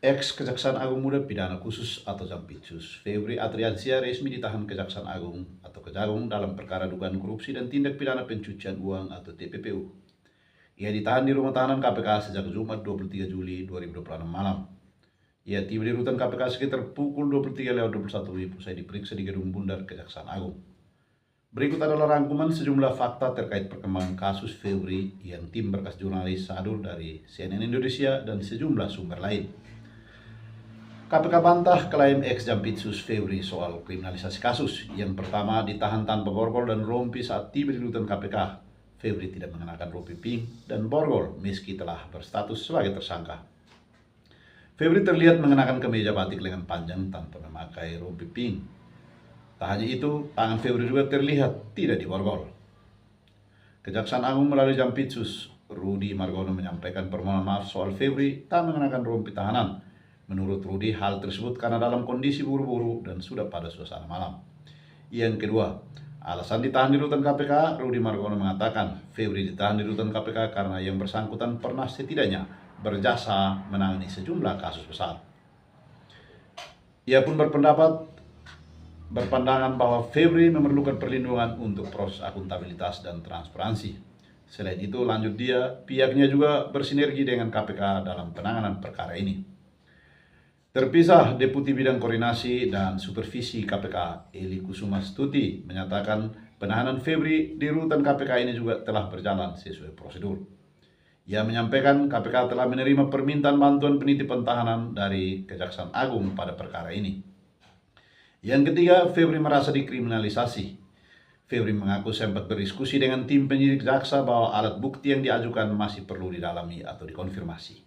Ex-Kejaksaan Agung Muda pidana khusus atau Jampitsus, Febri Adriansyah resmi ditahan Kejaksaan Agung atau Kejagung dalam perkara dugaan korupsi dan tindak pidana pencucian uang atau TPPU. Ia ditahan di rumah tahanan KPK sejak Jumat 23 Juli 2026 malam. Ia tiba di rutan KPK sekitar pukul 23.21 WIB usai diperiksa di Gedung Bundar Kejaksaan Agung. Berikut adalah rangkuman sejumlah fakta terkait perkembangan kasus Febri yang tim berkas jurnalis Sadur dari CNN Indonesia dan sejumlah sumber lain. KPK bantah klaim ex-Jampitsus Febri soal kriminalisasi kasus. Yang pertama, ditahan tanpa borgol dan rompi saat tiba di rutan KPK. Febri tidak mengenakan rompi pink dan borgol meski telah berstatus sebagai tersangka. Febri terlihat mengenakan kemeja batik lengan panjang tanpa memakai rompi pink. Tak hanya itu, tangan Febri juga terlihat tidak diborgol. Kejaksaan Agung melalui Jampitsus Rudi Margono menyampaikan permohonan maaf soal Febri tak mengenakan rompi tahanan. Menurut Rudi, hal tersebut karena dalam kondisi buru-buru dan sudah pada suasana malam. Yang kedua, alasan ditahan di rutan KPK, Rudi Margono mengatakan Febri ditahan di rutan KPK karena yang bersangkutan pernah setidaknya berjasa menangani sejumlah kasus besar. Ia pun berpandangan bahwa Febri memerlukan perlindungan untuk proses akuntabilitas dan transparansi. Selain itu, lanjut dia, pihaknya juga bersinergi dengan KPK dalam penanganan perkara ini. Terpisah, Deputi Bidang Koordinasi dan Supervisi KPK, Eli Kusuma Stuti, menyatakan penahanan Febri di rutan KPK ini juga telah berjalan sesuai prosedur. Ia menyampaikan KPK telah menerima permintaan bantuan penitipan tahanan dari Kejaksaan Agung pada perkara ini. Yang ketiga, Febri merasa dikriminalisasi. Febri mengaku sempat berdiskusi dengan tim penyidik jaksa bahwa alat bukti yang diajukan masih perlu didalami atau dikonfirmasi.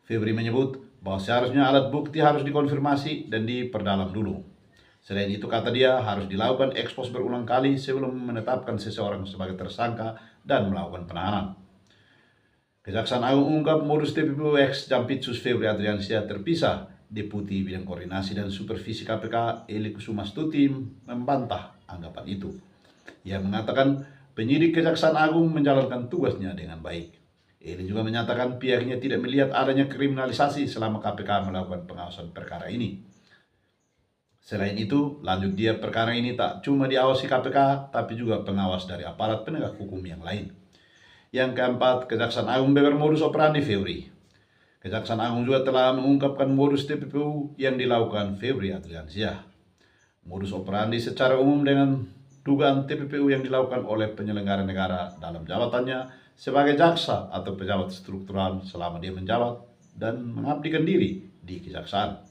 Febri menyebut bahwa seharusnya alat bukti harus dikonfirmasi dan diperdalam dulu. Selain itu, kata dia, harus dilakukan ekspos berulang kali sebelum menetapkan seseorang sebagai tersangka dan melakukan penahanan. Kejaksaan Agung ungkap modus TPPU ex-Jampitsus Febri Adriansyah terpisah. Deputi Bidang Koordinasi dan Supervisi KPK, Eli Kusuma Stuti, membantah anggapan itu. Ia mengatakan penyidik Kejaksaan Agung menjalankan tugasnya dengan baik. Eli juga menyatakan pihaknya tidak melihat adanya kriminalisasi selama KPK melakukan pengawasan perkara ini. Selain itu, lanjut dia, perkara ini tak cuma diawasi KPK, tapi juga pengawas dari aparat penegak hukum yang lain. Yang keempat, Kejaksaan Agung beber modus operandi Febri. Kejaksaan Agung juga telah mengungkapkan modus TPPU yang dilakukan Febri Adriansyah. Modus operandi secara umum dengan dugaan TPPU yang dilakukan oleh penyelenggara negara dalam jabatannya sebagai jaksa atau pejabat struktural selama dia menjabat dan mengabdikan diri di kejaksaan.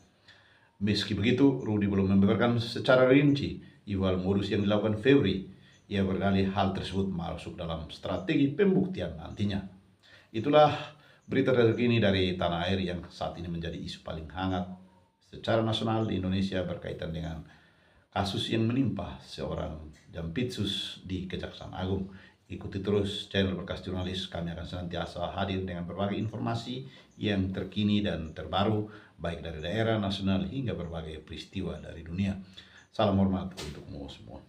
Meski begitu, Rudi belum membeberkan secara rinci ihwal modus yang dilakukan Febri. Ia berdalih hal tersebut masuk dalam strategi pembuktian nantinya. Itulah berita terkini dari tanah air yang saat ini menjadi isu paling hangat secara nasional di Indonesia berkaitan dengan kasus yang menimpa seorang Jampitsus di Kejaksaan Agung. Ikuti terus channel Berkas Jurnalis, kami akan senantiasa hadir dengan berbagai informasi yang terkini dan terbaru, baik dari daerah, nasional, hingga berbagai peristiwa dari dunia. Salam hormat untukmu semua.